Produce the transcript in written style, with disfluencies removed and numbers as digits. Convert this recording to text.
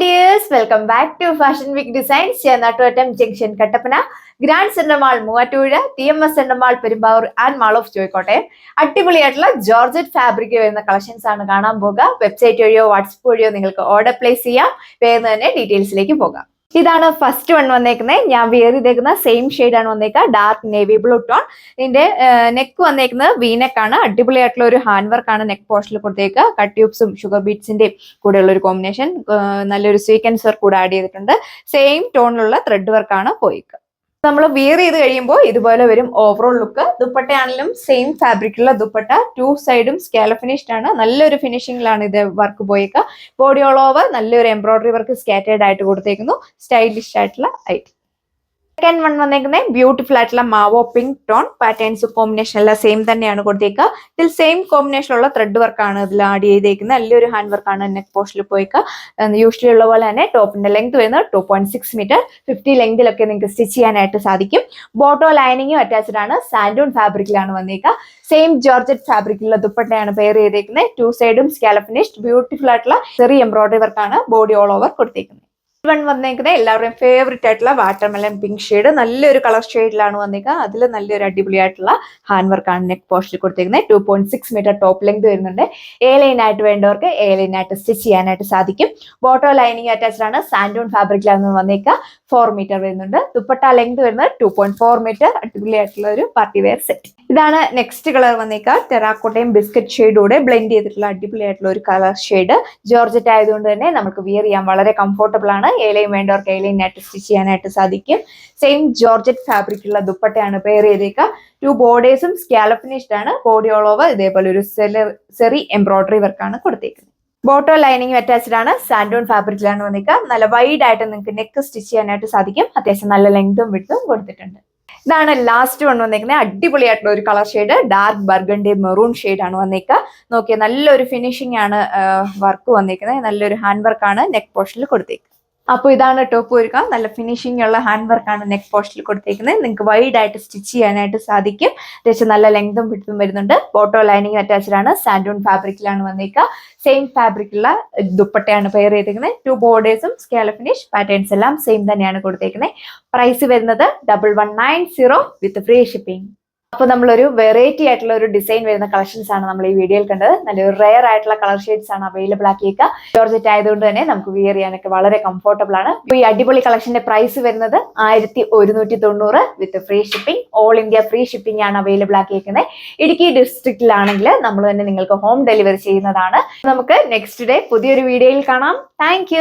dears, welcome back to Fashion Week Designs, Chenatam Junction, Kattapana, Grand Center Mall, Muattura, TMS Center Mall, Peribur, and Mall of Joykote. അടിപൊളിയായിട്ടുള്ള georgette fabric വരുന്ന collections ആണ് കാണാൻ പോകുക. Website വഴിയോ WhatsApp വഴിയോ നിങ്ങൾക്ക് order place ചെയ്യാം. വേഗം തന്നെ ഡീറ്റെയിൽസിലേക്ക് പോകാം. ഇതാണ് ഫസ്റ്റ് വൺ വന്നേക്കുന്നത്. ഞാൻ വെയർ ചെയ്തേക്കുന്ന സെയിം ഷെയ്ഡ് ആണ് വന്നേക്കുക, ഡാർക്ക് നേവി ബ്ലൂ ടോൺ. ഇതിന്റെ നെക്ക് വന്നേക്കുന്നത് വീനെക്ക് ആണ്. അടിപൊളിയായിട്ടുള്ള ഒരു ഹാൻഡ് വർക്ക് ആണ് നെക്ക് പോർഷനിൽ കൊടുത്തേക്കുക. കട്ട് ട്യൂബ്സും ഷുഗർ ബീഡ്സിന്റെയും കൂടെയുള്ള ഒരു കോമ്പിനേഷൻ, നല്ലൊരു സ്വീക്വൻസ് വർക്ക് കൂടെ ആഡ് ചെയ്തിട്ടുണ്ട്. സെയിം ടോണിലുള്ള ത്രെഡ് വർക്ക് ആണ് പോയിക്കുക. നമ്മൾ വിയർ ചെയ്ത് കഴിയുമ്പോൾ ഇതുപോലെ വരും ഓവറോൾ ലുക്ക്. ദുപ്പട്ടയാണെങ്കിലും സെയിം ഫാബ്രിക്കുള്ള ദുപ്പട്ട, ടു സൈഡും സ്കാല ഫിനിഷ്ഡ് ആണ്. നല്ലൊരു ഫിനിഷിംഗിലാണ് ഇത് വർക്ക് പോയേക്കുക. ബോഡി ഓൾ ഓവർ നല്ലൊരു എംബ്രോയിഡറി വർക്ക് സ്കാറ്റേർഡ് ആയിട്ട് കൊടുത്തേക്കുന്നു. സ്റ്റൈലിഷ് ആയിട്ടുള്ള ഐറ്റം. സെക്കൻഡ് വൺ വന്നേക്കുന്നത് ബ്യൂട്ടിഫുൾ ആയിട്ടുള്ള mauve pink tone. Patterns combination എല്ലാം സെയിം തന്നെയാണ് കൊടുത്തേക്കുക. ഇതിൽ സെയിം കോമ്പിനേഷനുള്ള ത്രെഡ് വർക്കാണ് ഇതിൽ ആഡ് ചെയ്തേക്കുന്നത്. നല്ലൊരു ഹാൻഡ് വർക്കാണ് നെക്ക് പോർഷനിൽ പോയിക്കുക. യൂഷ്വലി ഉള്ള പോലെ തന്നെ ടോപ്പിന്റെ ലെങ്ത് വരുന്നത് 2.6 മീറ്റർ. 50 ലെങ്തിലൊക്കെ നിങ്ങൾക്ക് സ്റ്റിച്ച് ചെയ്യാനായിട്ട് സാധിക്കും. ബോട്ടോ ലൈനിങ്ങും അറ്റാച്ച്ഡ് ആണ്. സാൻഡൂൺ ഫാബ്രിക്കിലാണ് വന്നേക്കുക. സെയിം ജോർജറ്റ് ഫാബ്രിക്കുള്ള ദുപ്പട്ടയാണ് പെയർ ചെയ്തേക്കുന്നത്. ടു സൈഡും സ്കാല ഫിനിഷ്ഡ് ബ്യൂട്ടിഫുൾ ആയിട്ടുള്ള ചെറിയ എംബ്രോയിഡറി വർക്കാണ് ബോഡി ഓൾ ഓവർ കൊടുത്തേക്കുന്നത്. വൺ വന്നേക്കുന്നത് എല്ലാവരുടെയും ഫേവറേറ്റ് ആയിട്ടുള്ള വാട്ടർമെലൺ പിങ്ക് ഷെയ്ഡ്. നല്ലൊരു കളർ ഷെയ്ഡിലാണ് വന്നേക്കുക. അതിൽ നല്ലൊരു അടിപൊളിയായിട്ടുള്ള ഹാൻഡ് വർക്കാണ് നെക്ക് പോർഷനിൽ കൊടുത്തേക്കുന്നത്. 2.6 മീറ്റർ ടോപ്പ് ലെങ്ത് വരുന്നുണ്ട്. എ ലൈൻ ആയിട്ട് വേണ്ടവർക്ക് എ ലൈൻ ആയിട്ട് സ്റ്റിച്ച് ചെയ്യാനായിട്ട് സാധിക്കും. ബോട്ടോ ലൈനിങ് അറ്റാച്ച്ഡ് ആണ്. സാൻഡൂൺ ഫാബ്രിക്കിലാണ് വന്നേക്കുക. 4 മീറ്റർ വരുന്നുണ്ട്. ദുപ്പട്ട ലെങ്ത് വരുന്നത് 2.4 മീറ്റർ. അടിപൊളിയായിട്ടുള്ള ഒരു പാർട്ടി വെയർ സെറ്റ്. ഇതാണ് നെക്സ്റ്റ് കളർ വന്നേക്കുക. ടെറാക്കോട്ടയും ബിസ്ക്കറ്റ് ഷെയ്ഡോടെ ബ്ലെൻഡ് ചെയ്തിട്ടുള്ള അടിപൊളിയായിട്ടുള്ള ഒരു കളർ ഷെയ്ഡ്. ജോർജറ്റ് ആയതുകൊണ്ട് തന്നെ നമുക്ക് വിയർ ചെയ്യാൻ വളരെ കംഫർട്ടബിൾ ആണ്. ഏലയും വേണ്ടവർക്ക് ഏലയിനായിട്ട് സ്റ്റിച്ച് ചെയ്യാനായിട്ട് സാധിക്കും. സെയിം ജോർജറ്റ് ഫാബ്രിക്കുള്ള ദുപ്പട്ടയാണ് പെയർ ചെയ്തേക്കുക. 2 ബോർഡേഴ്സും സ്കാല ഫിനിഷ്ഡ് ആണ്. ബോഡി ഓൾ ഓവർ ഇതേപോലെ ഒരു ചെറി എംബ്രോയിഡറി വർക്കാണ് കൊടുത്തേക്കുന്നത്. ബോട്ടോ ലൈനിങ് അറ്റാച്ച്ഡ് ആണ്. സാൻഡൂൺ ഫാബ്രിക്കിലാണ് വന്നിക്കുക. നല്ല വൈഡ് ആയിട്ട് നിങ്ങൾക്ക് നെക്ക് സ്റ്റിച്ച് ചെയ്യാനായിട്ട് സാധിക്കും. അത്യാവശ്യം നല്ല ലെങ്തും വിഡ്ത്തും കൊടുത്തിട്ടുണ്ട്. ഇതാണ് ലാസ്റ്റ് വൺ വന്നേക്കുന്നത്. അടിപൊളിയായിട്ടുള്ള ഒരു colour shade, dark burgundy maroon shade ആണ് വന്നേക്കുക. നോക്കിയാൽ നല്ലൊരു ഫിനിഷിംഗ് ആണ് വർക്ക് വന്നേക്കുന്നത്. നല്ലൊരു ഹാൻഡ് വർക്കാണ് നെക്ക് പോർഷനിൽ കൊടുത്തേക്കുന്നത്. അപ്പോൾ ഇതാണ് ടോപ്പ് വരിക. നല്ല ഫിനിഷിംഗ് ഉള്ള ഹാൻഡ് വർക്കാണ് നെക്ക് പോർഷനിൽ കൊടുത്തേക്കുന്നത്. നിങ്ങൾക്ക് വൈഡ് ആയിട്ട് സ്റ്റിച്ച് ചെയ്യാനായിട്ട് സാധിക്കും. അത്യാവശ്യം നല്ല ലെങ്തും വിഡ്ത്തും വരുന്നുണ്ട്. ബോട്ടോ ലൈനിങ് അറ്റാച്ച്ഡ് ആണ്. സാൻഡൂൺ ഫാബ്രിക്കിലാണ് വന്നേക്കുക. സെയിം ഫാബ്രിക്കുള്ള ദുപ്പട്ടയാണ് പെയർ ചെയ്തേക്കുന്നത്. 2 ബോർഡേഴ്സും സ്കാല ഫിനിഷ് പാറ്റേൺസ് എല്ലാം സെയിം തന്നെയാണ് കൊടുത്തേക്കുന്നത്. പ്രൈസ് വരുന്നത് 1190 വിത്ത് ഫ്രീ ഷിപ്പിംഗ്. അപ്പൊ നമ്മളൊരു വെറൈറ്റി ആയിട്ടുള്ള ഒരു ഡിസൈൻ വരുന്ന കളക്ഷൻസ് ആണ് നമ്മൾ ഈ വീഡിയോയിൽ കണ്ടത്. നല്ലൊരു റെയർ ആയിട്ടുള്ള കളർ ഷെയ്ഡ്സ് ആണ് അവൈലബിൾ ആക്കിയേക്കുക. ജോർജറ്റ് ആയതുകൊണ്ട് തന്നെ നമുക്ക് വിയർ ചെയ്യാനൊക്കെ വളരെ കംഫർട്ടബിൾ ആണ്. ഈ അടിപൊളി കളക്ഷന്റെ പ്രൈസ് വരുന്നത് 1190 വിത്ത് free shipping. All India free shipping ആണ് അവൈലബിൾ ആക്കിയേക്കുന്നത്. ഇടുക്കി ഡിസ്ട്രിക്റ്റിലാണെങ്കിൽ നമ്മൾ തന്നെ നിങ്ങൾക്ക് ഹോം ഡെലിവറി ചെയ്യുന്നതാണ്. നമുക്ക് നെക്സ്റ്റ് ഡേ പുതിയൊരു വീഡിയോയിൽ കാണാം. താങ്ക്